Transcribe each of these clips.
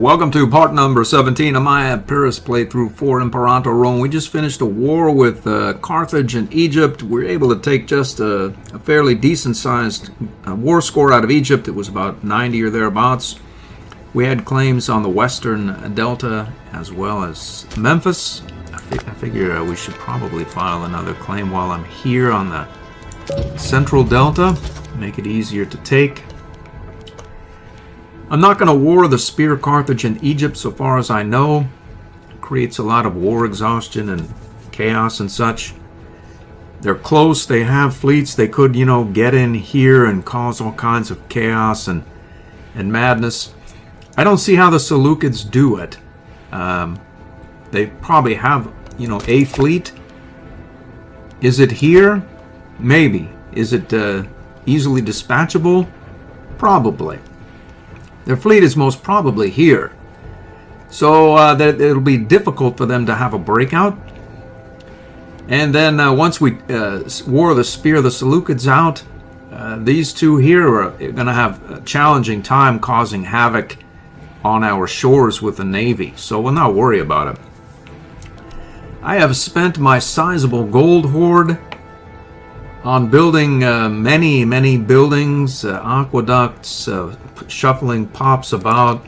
Welcome to part number 17 of my Epirus playthrough for Imperator Rome. We just finished a war with Carthage and Egypt. We were able to take just a fairly decent-sized war score out of Egypt. It was about 90 or thereabouts. We had claims on the western delta as well as Memphis. I figure we should probably file another claim while I'm here on the central delta. Make it easier to take. I'm not going to war the spear Carthage and Egypt so far as I know. It creates a lot of war exhaustion and chaos and such. They're close, they have fleets, they could, get in here and cause all kinds of chaos and madness. I don't see how the Seleucids do it. They probably have, a fleet. Is it here? Maybe. Is it easily dispatchable? Probably. Their fleet is most probably here. So it'll be difficult for them to have a breakout. And then once we war the spear the Seleucids out, these two here are going to have a challenging time causing havoc on our shores with the navy. So we'll not worry about it. I have spent my sizable gold hoard on building many buildings, aqueducts, shuffling pops about.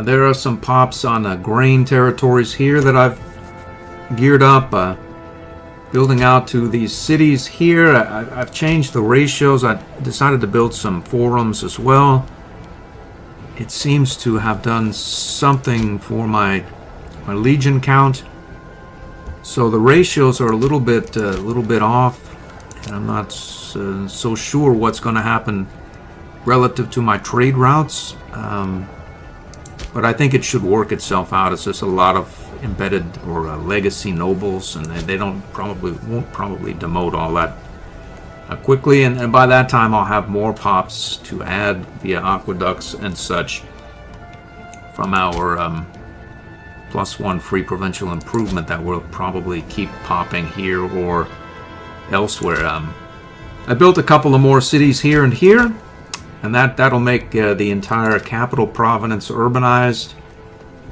There are some pops on grain territories here that I've geared up, building out to these cities here. I've changed the ratios. I decided to build some forums as well. It seems to have done something for my legion count. So the ratios are a little bit off, and I'm not so sure what's going to happen relative to my trade routes. But I think it should work itself out. It's just a lot of embedded or legacy nobles, and they won't probably demote all that quickly. And by that time, I'll have more pops to add via aqueducts and such from our +1 free provincial improvement that will probably keep popping here or elsewhere. I built a couple of more cities here and here, and that'll make the entire capital province urbanized.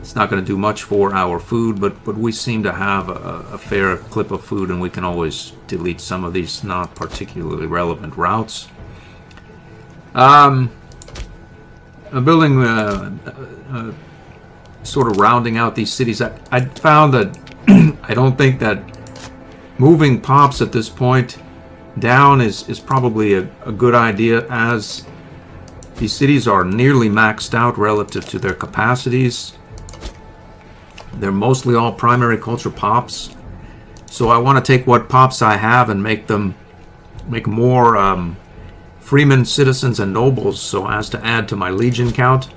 It's not going to do much for our food, but we seem to have a fair clip of food, and we can always delete some of these not particularly relevant routes. I'm building sort of rounding out these cities. I found that I don't think that moving pops at this point down is probably a good idea, as these cities are nearly maxed out relative to their capacities. They're mostly all primary culture pops, so I want to take what pops I have and make more freemen, citizens, and nobles, so as to add to my legion count.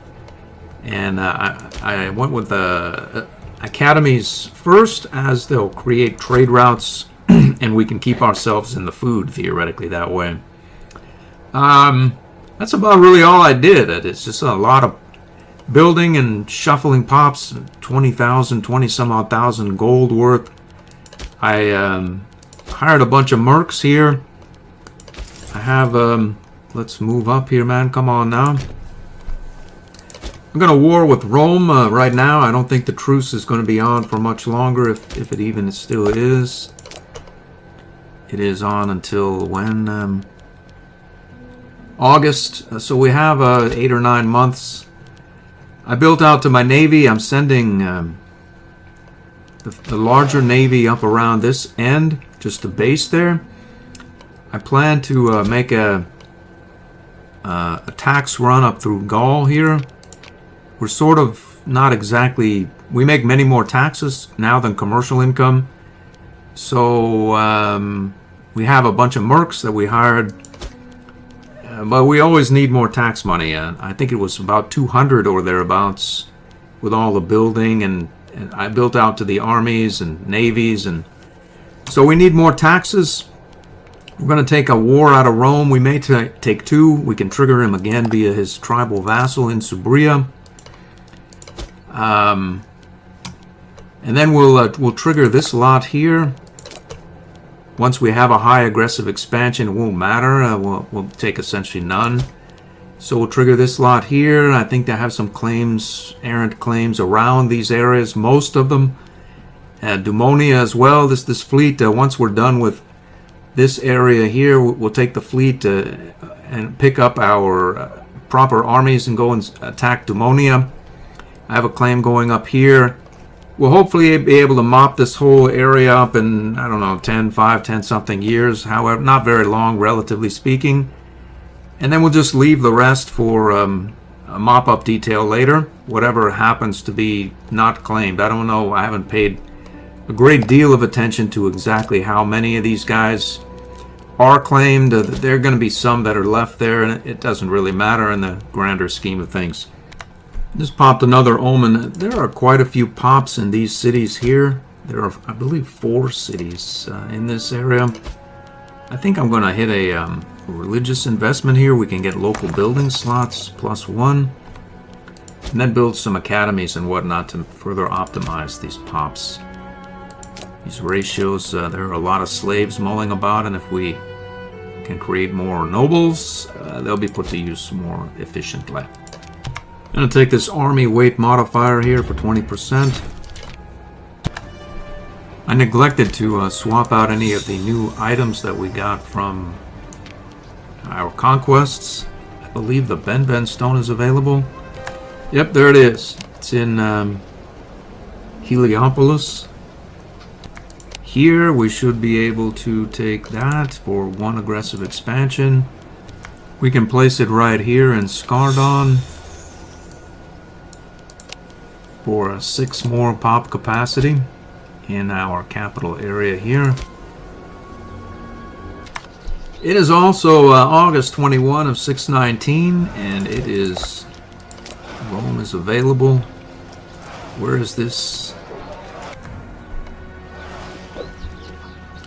And I went with the academies first, as they'll create trade routes and we can keep ourselves in the food theoretically that way. That's about really all I did. It's just a lot of building and shuffling pops. 20 some odd thousand gold worth. I hired a bunch of mercs here. I have let's move up here, man. Come on now. I'm going to war with Rome right now. I don't think the truce is going to be on for much longer, if it even still is. It is on until when? August. So we have 8 or 9 months. I built out to my navy. I'm sending the larger navy up around this end, just to base there. I plan to make a tax run up through Gaul here. We're sort of not exactly... We make many more taxes now than commercial income. So we have a bunch of mercs that we hired. But we always need more tax money. I think it was about 200 or thereabouts with all the building. And I built out to the armies and navies. And so we need more taxes. We're going to take a war out of Rome. We may take 2. We can trigger him again via his tribal vassal in Subria. And then we'll trigger this lot here. Once we have a high aggressive expansion, it won't matter. We'll take essentially none. So we'll trigger this lot here. I think they have some claims, errant claims around these areas, most of them. Dumonia as well. This fleet, once we're done with this area here, we'll take the fleet and pick up our proper armies and go and attack Dumonia. I have a claim going up here. We'll hopefully be able to mop this whole area up in, I don't know, 10 something years. However, not very long, relatively speaking. And then we'll just leave the rest for a mop-up detail later, whatever happens to be not claimed. I don't know. I haven't paid a great deal of attention to exactly how many of these guys are claimed. There are going to be some that are left there, and it doesn't really matter in the grander scheme of things. Just popped another omen. There are quite a few pops in these cities here. There are, I believe, 4 cities in this area. I think I'm going to hit a religious investment here. We can get local building slots +1, and then build some academies and whatnot to further optimize these pops. These ratios, there are a lot of slaves mulling about, and if we can create more nobles, they'll be put to use more efficiently. I'm going to take this army weight modifier here for 20%. I neglected to swap out any of the new items that we got from our conquests. I believe the Ben stone is available. Yep, there it is. It's in Heliopolis. Here we should be able to take that for 1 aggressive expansion. We can place it right here in Skardon for 6 more pop capacity in our capital area here. It is also August 21 of 619, and it is Rome is available. Where is this?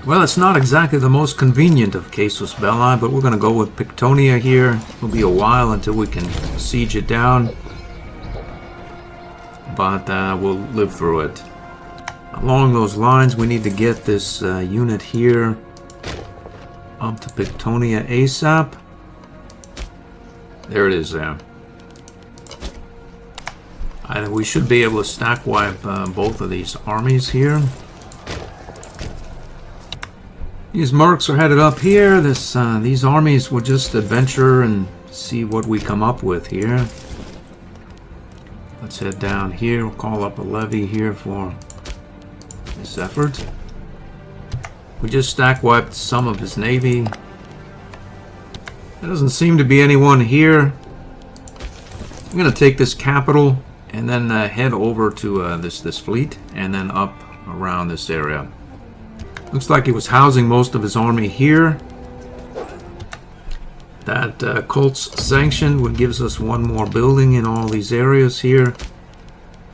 Well, it's not exactly the most convenient of casus belli, but we're going to go with Pictonia here. It'll be a while until we can siege it down, but we'll live through it. Along those lines, we need to get this unit here up to Pictonia ASAP. There it is there. We should be able to stack wipe both of these armies here. These mercs are headed up here. These armies will just adventure and see what we come up with here. Let's head down here. We'll call up a levy here for this effort. We just stack wiped some of his navy. There doesn't seem to be anyone here. I'm going to take this capital and then head over to this fleet and then up around this area. Looks like he was housing most of his army here. That Colt's sanction would gives us 1 more building in all these areas here.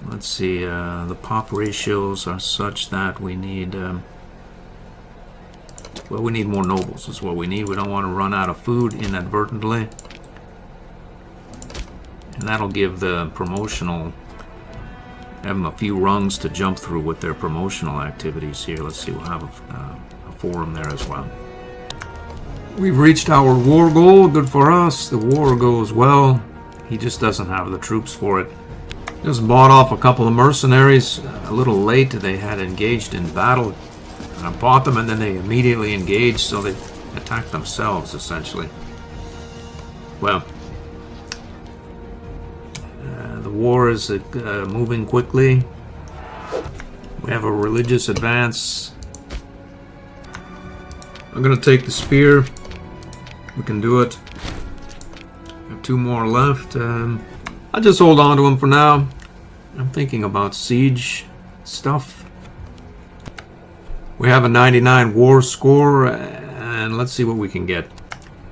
Let's see, the pop ratios are such that we need... well, we need more nobles is what we need. We don't want to run out of food inadvertently. And that'll give the promotional... have them a few rungs to jump through with their promotional activities here. Let's see, we'll have a forum there as well. We've reached our war goal. Good for us. The war goes well. He just doesn't have the troops for it. Just bought off a couple of mercenaries a little late. They had engaged in battle. I bought them and then they immediately engaged, so they attacked themselves essentially. Well, the war is moving quickly. We have a religious advance. I'm going to take the spear. We can do it. I have 2 more left. I'll just hold on to them for now. I'm thinking about siege stuff. We have a 99 war score, and let's see what we can get.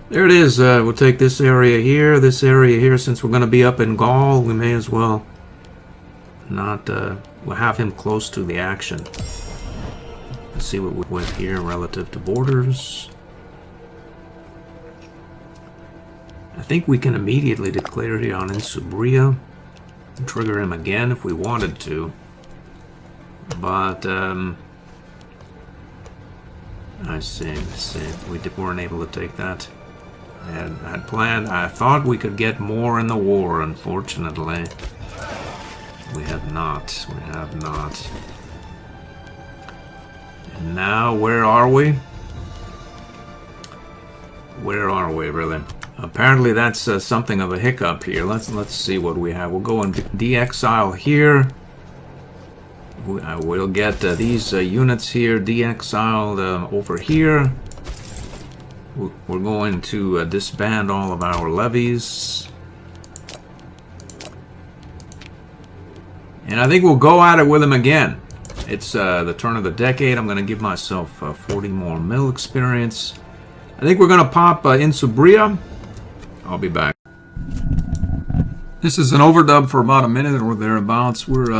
There it is. We'll take this area here, since we're going to be up in Gaul. We may as well not, we'll have him close to the action. Let's see what we went here relative to borders. I think we can immediately declare here on Insubria and trigger him again if we wanted to. But, I see. We weren't able to take that. And I had planned, I thought we could get more in the war, unfortunately. We have not. We have not. And now, where are we? Where are we, really? Apparently that's something of a hiccup here. Let's see what we have. We'll go and de-exile here. We'll get these units here de-exiled over here. We're going to disband all of our levies. And I think we'll go at it with them again. It's the turn of the decade. I'm going to give myself 40 more mil experience. I think we're going to pop Insubria. I'll be back. This is an overdub for about a minute or thereabouts. We're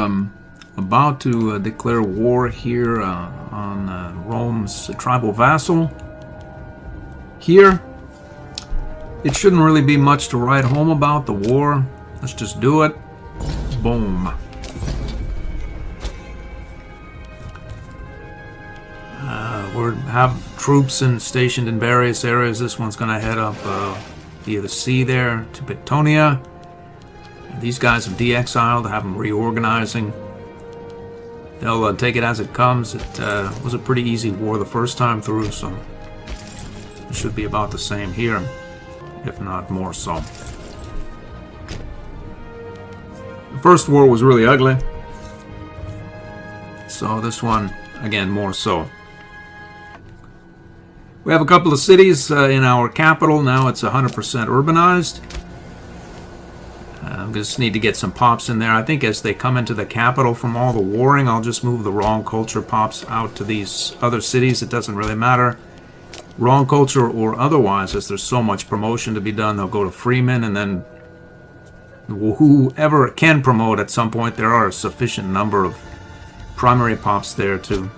about to declare war here on Rome's tribal vassal. Here, it shouldn't really be much to write home about the war. Let's just do it. Boom. We have troops stationed in various areas. This one's going to head up via the sea there to Bitonia. These guys have de-exiled, have them reorganizing. They'll take it as it comes. It was a pretty easy war the first time through, so it should be about the same here, if not more so. The first war was really ugly, so this one, again, more so. We have a couple of cities in our capital. Now it's 100% urbanized. I just need to get some pops in there. I think as they come into the capital from all the warring, I'll just move the wrong culture pops out to these other cities. It doesn't really matter. Wrong culture or otherwise, as there's so much promotion to be done, they'll go to Freeman, and then whoever can promote at some point, there are a sufficient number of primary pops there to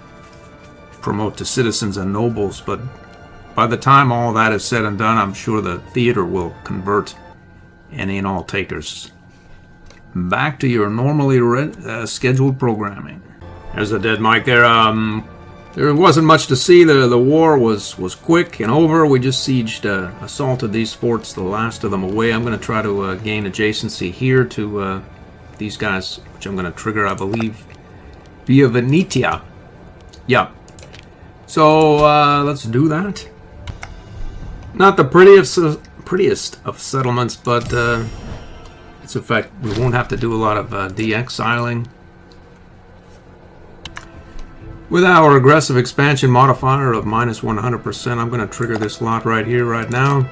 promote to citizens and nobles, but by the time all that is said and done, I'm sure the theater will convert any and all takers. Back to your normally scheduled programming. There's the dead mic there. There wasn't much to see. The war was quick and over. We just sieged, assaulted these forts, the last of them away. I'm going to try to gain adjacency here to these guys, which I'm going to trigger, I believe, via Venetia. Yeah. So let's do that. Not the prettiest of settlements, but it's a fact we won't have to do a lot of de-exiling. With our aggressive expansion modifier of minus 100%, I'm going to trigger this lot right here, right now.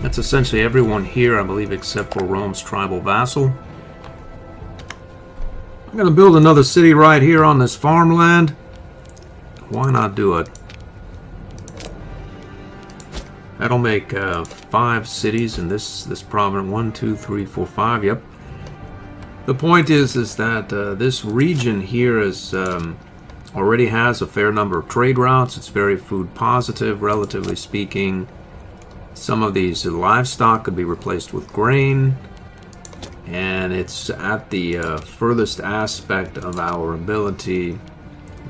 That's essentially everyone here, I believe, except for Rome's tribal vassal. I'm going to build another city right here on this farmland. Why not do it? That'll make 5 cities in this province. 1, 2, 3, 4, 5. Yep. The point is that this region here is already has a fair number of trade routes. It's very food positive, relatively speaking. Some of these livestock could be replaced with grain, and it's at the furthest aspect of our ability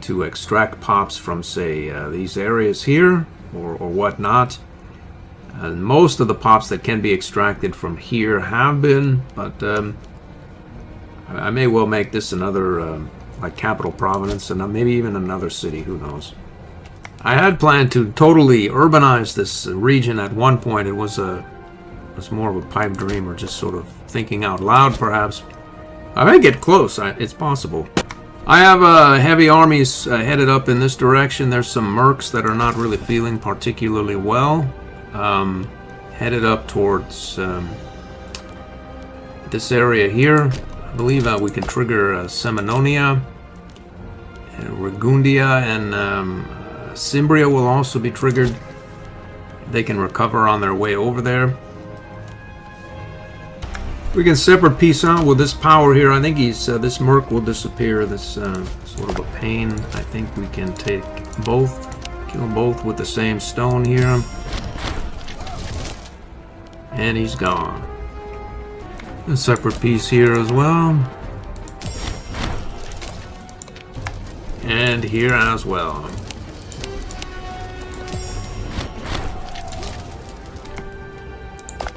to extract pops from, say, these areas here or whatnot. Most of the pops that can be extracted from here have been, but I may well make this another like capital province, and maybe even another city, who knows. I had planned to totally urbanize this region at one point. It was more of a pipe dream, or just sort of thinking out loud, perhaps. I may get close. It's possible. I have heavy armies headed up in this direction. There's some mercs that are not really feeling particularly well. Headed up towards this area here. I believe we can trigger Seminonia, and Ragundia, and Cimbria will also be triggered. They can recover on their way over there. We can separate peace out with this power here. I think this merc will disappear. This sort of a pain. I think we can take both, kill both with the same stone here. And he's gone. A separate piece here as well. And here as well.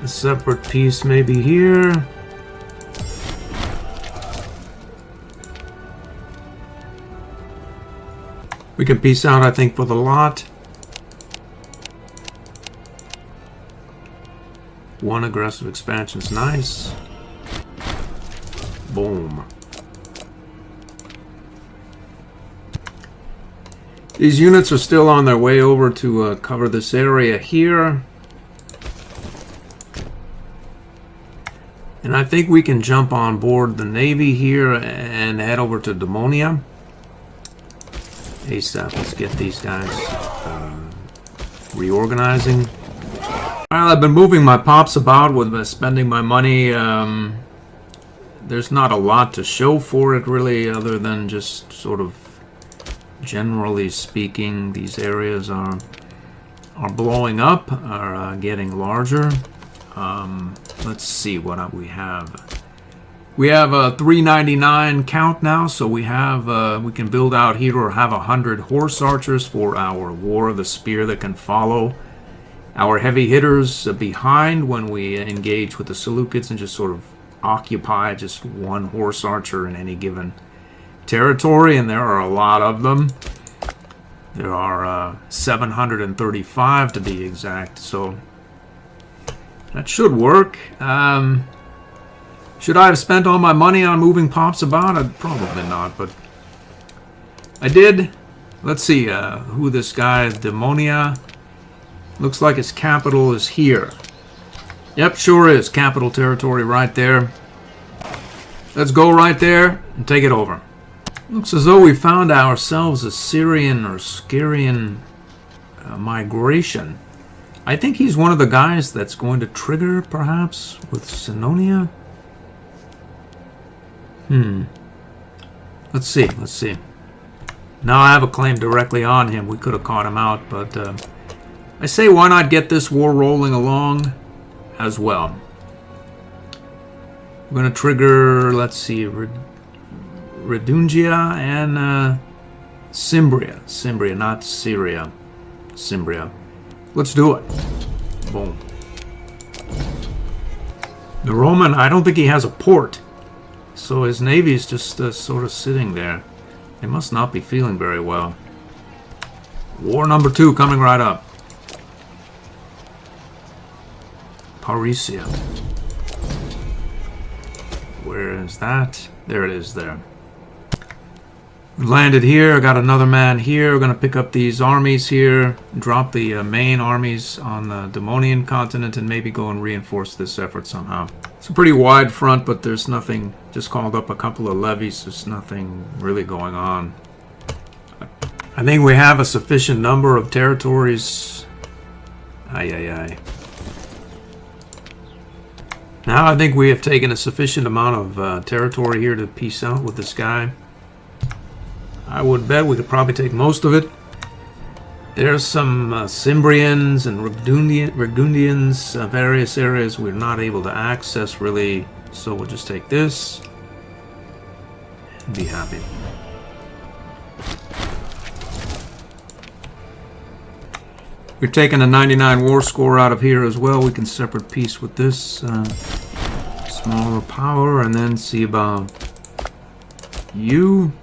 A separate piece maybe here. We can piece out, I think, for the lot. One aggressive expansion's nice. Boom. These units are still on their way over to cover this area here. And I think we can jump on board the Navy here and head over to Demonia. ASAP, let's get these guys reorganizing. Well, I've been moving my pops about with spending my money. There's not a lot to show for it really, other than just sort of generally speaking, these areas are blowing up, are getting larger. Let's see what we have. We have a 399 count now, so we have we can build out here or have 100 horse archers for our War of the Spear that can follow our heavy hitters behind when we engage with the Seleucids and just sort of occupy just one horse archer in any given territory, and there are a lot of them. There are 735 to be exact, so that should work. Should I have spent all my money on moving pops about? Probably not, but I did. Let's see who this guy is. Demonia. Looks like his capital is here. Yep, sure is. Capital territory right there. Let's go right there and take it over. Looks as though we found ourselves a Syrian or Scarian migration. I think he's one of the guys that's going to trigger, perhaps, with Sinonia. Let's see, let's see. Now I have a claim directly on him. We could have caught him out, but I say why not get this war rolling along as well. We're going to trigger, let's see, Redungia and Cimbria. Cimbria, not Syria. Cimbria. Let's do it. Boom. The Roman, I don't think he has a port. So his navy is just sort of sitting there. They must not be feeling very well. War number 2 coming right up. Parisia. Where is that? There it is there. We landed here. Got another man here. We're going to pick up these armies here. Drop the main armies on the Demonian continent and maybe go and reinforce this effort somehow. It's a pretty wide front, but there's nothing. Just called up a couple of levies. There's nothing really going on. I think we have a sufficient number of territories. Now I think we have taken a sufficient amount of territory here to peace out with this guy. I would bet we could probably take most of it. There's some Cimbrians and Burgundians, various areas we're not able to access really, so we'll just take this and be happy. We're taking a 99 war score out of here as well. We can separate piece with this smaller power and then see about you.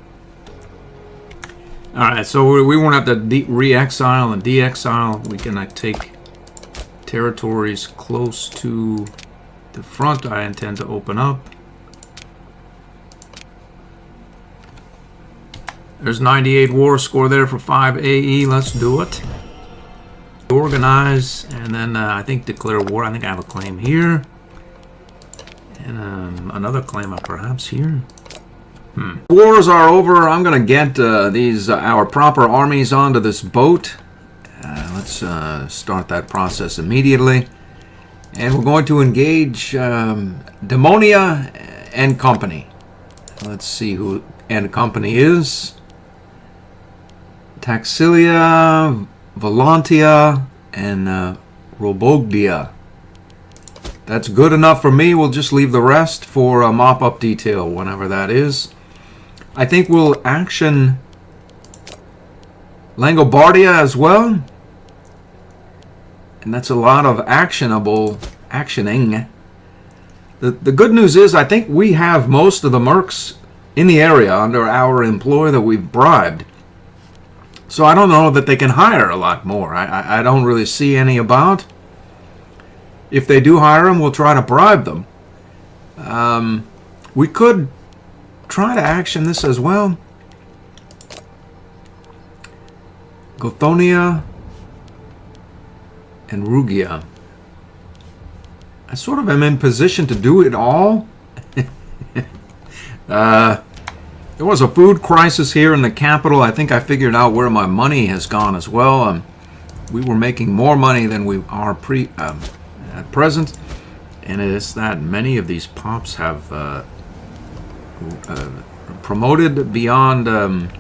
Alright, so we won't have to re-exile and de-exile. We can take territories close to the front I intend to open up. There's 98 war score there for 5 AE. Let's do it. Organize, and then I think declare war. I think I have a claim here. And another claim perhaps here. Wars are over. I'm going to get these our proper armies onto this boat. Let's start that process immediately. And we're going to engage Demonia and company. Let's see who and company is. Taxilia, Volantia, and Robogdia. That's good enough for me. We'll just leave the rest for a mop-up detail whenever that is. I think we'll action Langobardia as well. And that's a lot of actionable actioning. The good news is I think we have most of the mercs in the area under our employ that we've bribed. So I don't know that they can hire a lot more. I don't really see any about. If they do hire them, we'll try to bribe them. We could try to action this as well. Gothonia and Rugia. I sort of am in position to do it all. There was a food crisis here in the capital. I think I figured out where my money has gone as well. We were making more money than we are at present, and it is that many of these pops have promoted beyond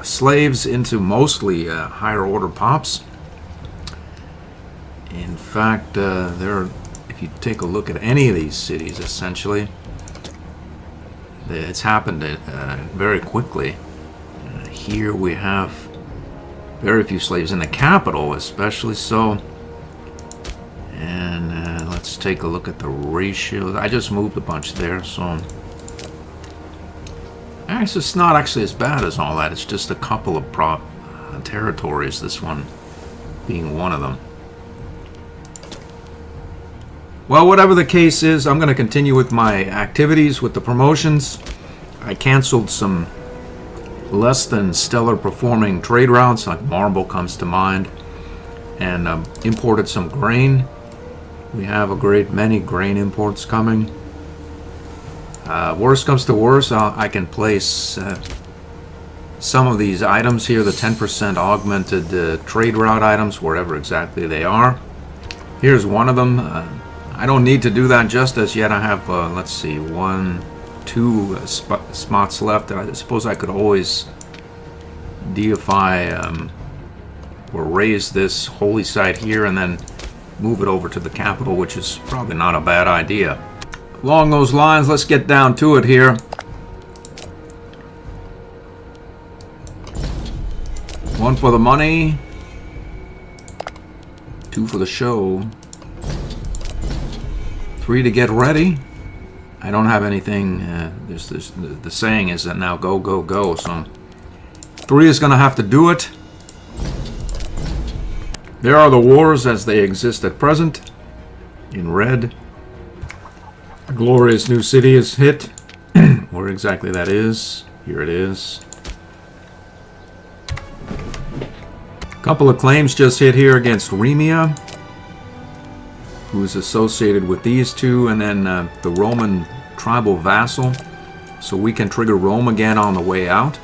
slaves into mostly higher order pops. In fact, if you take a look at any of these cities, essentially, it's happened very quickly. Here we have very few slaves in the capital, especially so. And let's take a look at the ratios. I just moved a bunch there, so actually it's not actually as bad as all that. It's just a couple of territories, this one being one of them. Well, whatever the case is, I'm going to continue with my activities with the promotions. I canceled some less than stellar performing trade routes, like marble comes to mind, and imported some grain. We have a great many grain imports coming. Worst comes to worst, I can place some of these items here, the 10% augmented trade route items, wherever exactly they are. Here's one of them. I don't need to do that just as yet. I have, let's see, 2 spots left. I suppose I could always deify or raise this holy site here and then move it over to the capital, which is probably not a bad idea. Along those lines, let's get down to it here. One for the money, 2 for the show, 3 to get ready. I don't have anything. The saying is that now go, go, go. So 3 is going to have to do it. There are the wars as they exist at present. In red, a glorious new city is hit. Where exactly that is. Here it is. A couple of claims just hit here against Remia, who's associated with these two, and then the Roman tribal vassal. So we can trigger Rome again on the way out.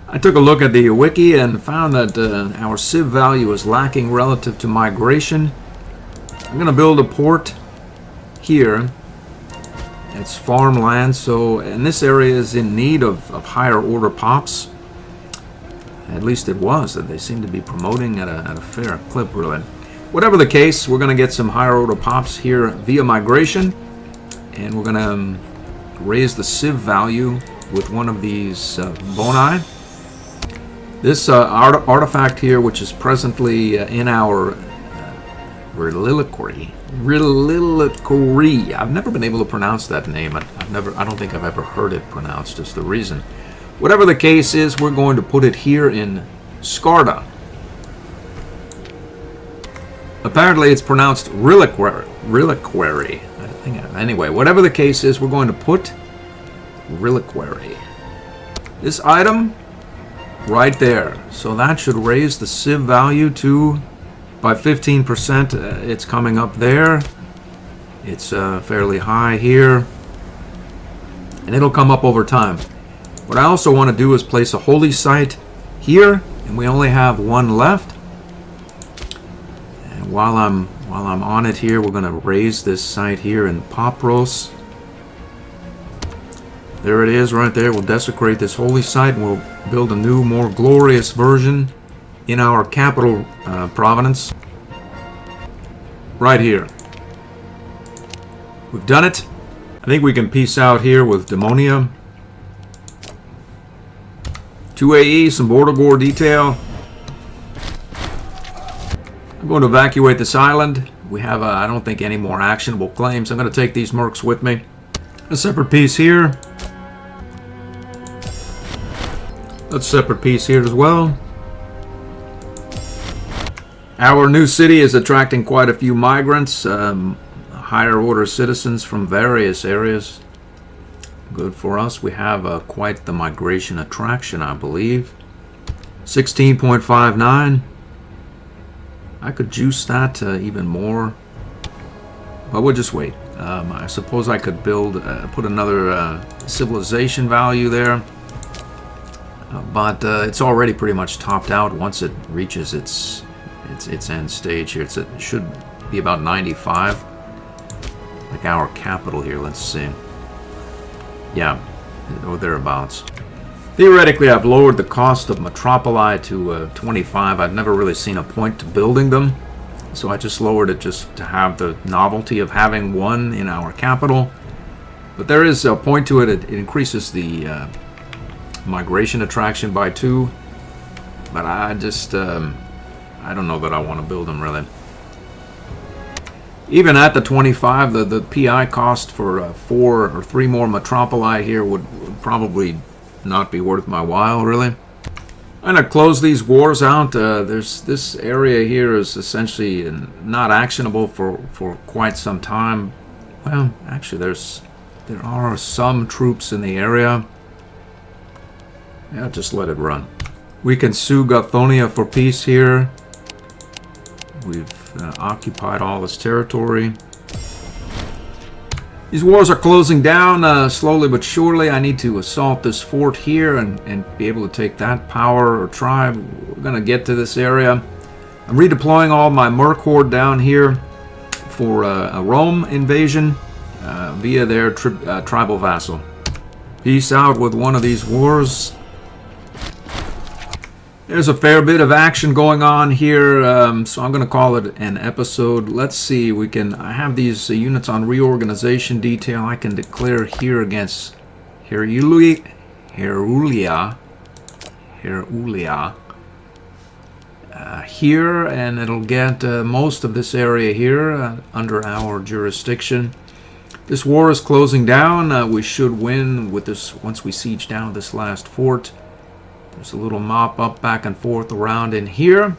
I took a look at the wiki and found that our civ value is lacking relative to migration. I'm going to build a port here. It's farmland, so and this area is in need of higher order pops. At least it was, that they seem to be promoting at a fair clip, really. Whatever the case, we're going to get some higher order pops here via migration, and we're going to raise the civ value with one of these boni. This artifact here, which is presently in our reliquary. I've never been able to pronounce that name. I don't think I've ever heard it pronounced, is the reason. Whatever the case is, we're going to put it here in Skarda. Apparently it's pronounced reliquary. I think, anyway, whatever the case is, we're going to put reliquary. This item right there. So that should raise the civ value to by 15%. It's coming up there. It's fairly high here. And it'll come up over time. What I also want to do is place a holy site here, and we only have one left. And while I'm on it here, we're going to raise this site here in Papros. There it is right there. We'll desecrate this holy site, and we'll build a new, more glorious version in our capital province. Right here. We've done it. I think we can peace out here with Daemonia. 2 AE, some border gore detail. I'm going to evacuate this island. We have, I don't think, any more actionable claims. I'm going to take these mercs with me. A separate piece here. A separate piece here as well. Our new city is attracting quite a few migrants, higher order citizens from various areas. Good for us. We have quite the migration attraction, I believe. 16.59. I could juice that even more, but we'll just wait. I suppose I could put another civilization value there, but it's already pretty much topped out once it reaches its end stage here. It should be about 95, like our capital here. Let's see. Yeah, or thereabouts. Theoretically, I've lowered the cost of metropoli to 25. I've never really seen a point to building them, so I just lowered it just to have the novelty of having one in our capital. But there is a point to it. It increases the migration attraction by 2, but I just I don't know that I want to build them really. Even at the 25, the PI cost for 4 or 3 more metropoli here would probably not be worth my while, really. I'm going to close these wars out. This area here is essentially not actionable for quite some time. Well, actually, there are some troops in the area. Yeah, just let it run. We can sue Gothonia for peace here. We've occupied all this territory. These wars are closing down slowly but surely. I need to assault this fort here and be able to take that power or tribe. We're going to get to this area. I'm redeploying all my merc horde down here for a Rome invasion via their tribal vassal. Peace out with one of these wars. There's a fair bit of action going on here, so I'm going to call it an episode. Let's see, I have these units on reorganization detail. I can declare here against Herulia here, and it'll get most of this area here under our jurisdiction. This war is closing down. We should win with this once we siege down this last fort. There's a little mop up back and forth around in here.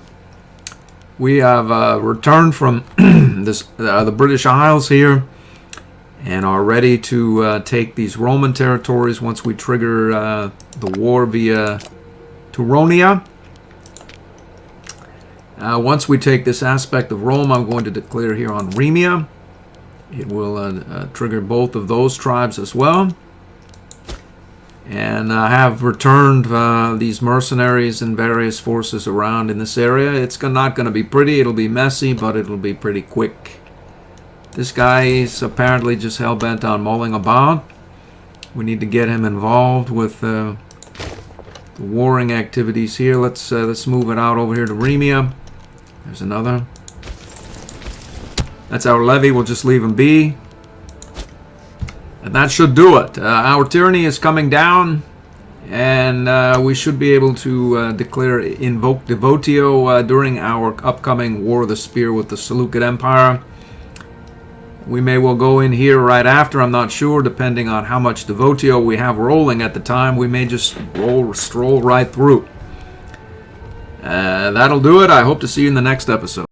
We have returned from the British Isles here and are ready to take these Roman territories once we trigger the war via Turonia. Once we take this aspect of Rome, I'm going to declare here on Remia. It will trigger both of those tribes as well. And I have returned these mercenaries and various forces around in this area. It's not going to be pretty. It'll be messy, but it'll be pretty quick. This guy is apparently just hell-bent on mulling about. We need to get him involved with the warring activities here. Let's move it out over here to Remia. There's another. That's our levy. We'll just leave him be. And that should do it. Our tyranny is coming down, and we should be able to invoke Devotio during our upcoming War of the Spear with the Seleucid Empire. We may well go in here right after, I'm not sure, depending on how much Devotio we have rolling at the time. We may just stroll right through. That'll do it. I hope to see you in the next episode.